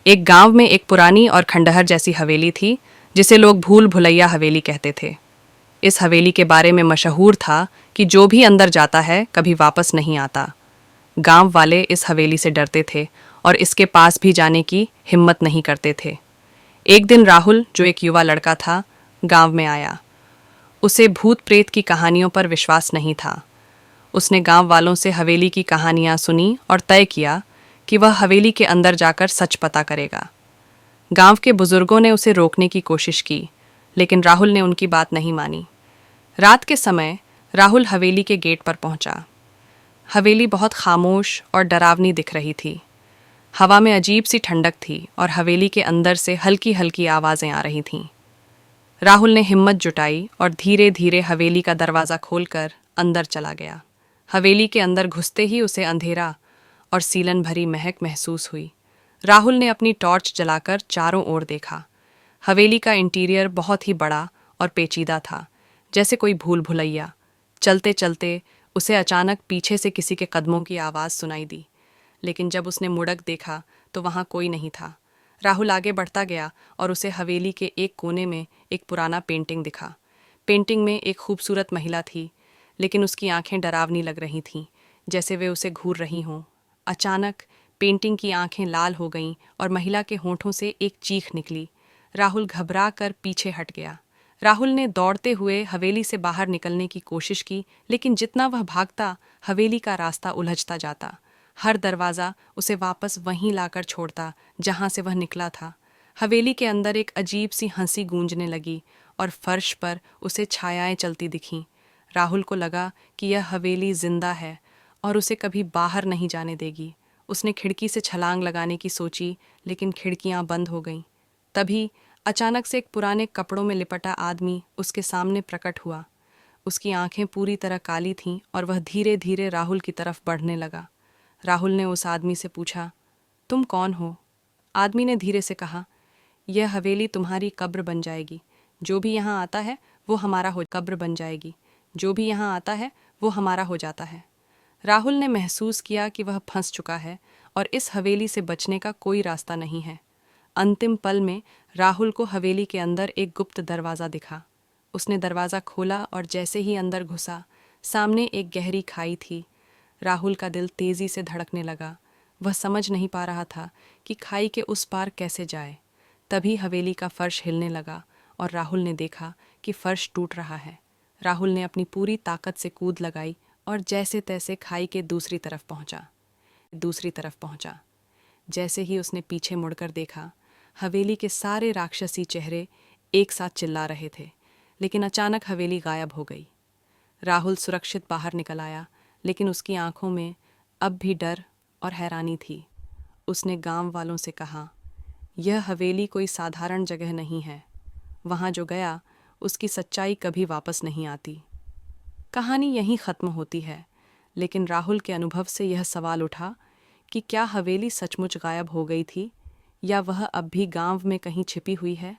एक गांव में एक पुरानी और खंडहर जैसी हवेली थी जिसे लोग भूल भुलैया हवेली कहते थे। इस हवेली के बारे में मशहूर था कि जो भी अंदर जाता है कभी वापस नहीं आता। गांव वाले इस हवेली से डरते थे और इसके पास भी जाने की हिम्मत नहीं करते थे। एक दिन राहुल, जो एक युवा लड़का था, गांव में आया। उसे भूत प्रेत की कहानियों पर विश्वास नहीं था। उसने गांव वालों से हवेली की कहानियां सुनी और तय किया कि वह हवेली के अंदर जाकर सच पता करेगा। गांव के बुजुर्गों ने उसे रोकने की कोशिश की, लेकिन राहुल ने उनकी बात नहीं मानी। रात के समय राहुल हवेली के गेट पर पहुंचा। हवेली बहुत खामोश और डरावनी दिख रही थी। हवा में अजीब सी ठंडक थी और हवेली के अंदर से हल्की हल्की आवाज़ें आ रही थीं। राहुल ने हिम्मत जुटाई और धीरे धीरे हवेली का दरवाज़ा खोलकर अंदर चला गया। हवेली के अंदर घुसते ही उसे अंधेरा और सीलन भरी महक महसूस हुई। राहुल ने अपनी टॉर्च जलाकर चारों ओर देखा। हवेली का इंटीरियर बहुत ही बड़ा और पेचीदा था, जैसे कोई भूल भुलैया। चलते चलते उसे अचानक पीछे से किसी के कदमों की आवाज़ सुनाई दी, लेकिन जब उसने मुड़क देखा तो वहाँ कोई नहीं था। राहुल आगे बढ़ता गया और उसे हवेली के एक कोने में एक पुराना पेंटिंग दिखा। पेंटिंग में एक खूबसूरत महिला थी, लेकिन उसकी आंखें डरावनी लग रही थीं, जैसे वे उसे घूर रही हों। अचानक पेंटिंग की आंखें लाल हो गईं और महिला के होंठों से एक चीख निकली। राहुल घबरा कर पीछे हट गया। राहुल ने दौड़ते हुए हवेली से बाहर निकलने की कोशिश की, लेकिन जितना वह भागता, हवेली का रास्ता उलझता जाता। हर दरवाज़ा उसे वापस वहीं लाकर छोड़ता जहां से वह निकला था। हवेली के अंदर एक अजीब सी हंसी गूंजने लगी और फर्श पर उसे छायाएं चलती दिखीं। राहुल को लगा कि यह हवेली जिंदा है और उसे कभी बाहर नहीं जाने देगी। उसने खिड़की से छलांग लगाने की सोची, लेकिन खिड़कियां बंद हो गईं। तभी अचानक से एक पुराने कपड़ों में लिपटा आदमी उसके सामने प्रकट हुआ। उसकी आंखें पूरी तरह काली थीं और वह धीरे धीरे राहुल की तरफ बढ़ने लगा। राहुल ने उस आदमी से पूछा, तुम कौन हो? आदमी ने धीरे से कहा, यह हवेली तुम्हारी कब्र बन जाएगी। जो भी यहाँ आता है वो हमारा हो कब्र बन जाएगी। जो भी यहाँ आता है वो हमारा हो जाता है। राहुल ने महसूस किया कि वह फंस चुका है और इस हवेली से बचने का कोई रास्ता नहीं है। अंतिम पल में राहुल को हवेली के अंदर एक गुप्त दरवाज़ा दिखा। उसने दरवाज़ा खोला और जैसे ही अंदर घुसा, सामने एक गहरी खाई थी। राहुल का दिल तेज़ी से धड़कने लगा। वह समझ नहीं पा रहा था कि खाई के उस पार कैसे जाए। तभी हवेली का फर्श हिलने लगा और राहुल ने देखा कि फर्श टूट रहा है। राहुल ने अपनी पूरी ताकत से कूद लगाई और जैसे तैसे खाई के दूसरी तरफ पहुंचा। जैसे ही उसने पीछे मुड़कर देखा, हवेली के सारे राक्षसी चेहरे एक साथ चिल्ला रहे थे, लेकिन अचानक हवेली गायब हो गई। राहुल सुरक्षित बाहर निकल आया, लेकिन उसकी आंखों में अब भी डर और हैरानी थी। उसने गांव वालों से कहा, यह हवेली कोई साधारण जगह नहीं है। वहाँ जो गया उसकी सच्चाई कभी वापस नहीं आती। कहानी यहीं ख़त्म होती है, लेकिन राहुल के अनुभव से यह सवाल उठा कि क्या हवेली सचमुच गायब हो गई थी या वह अब भी गांव में कहीं छिपी हुई है।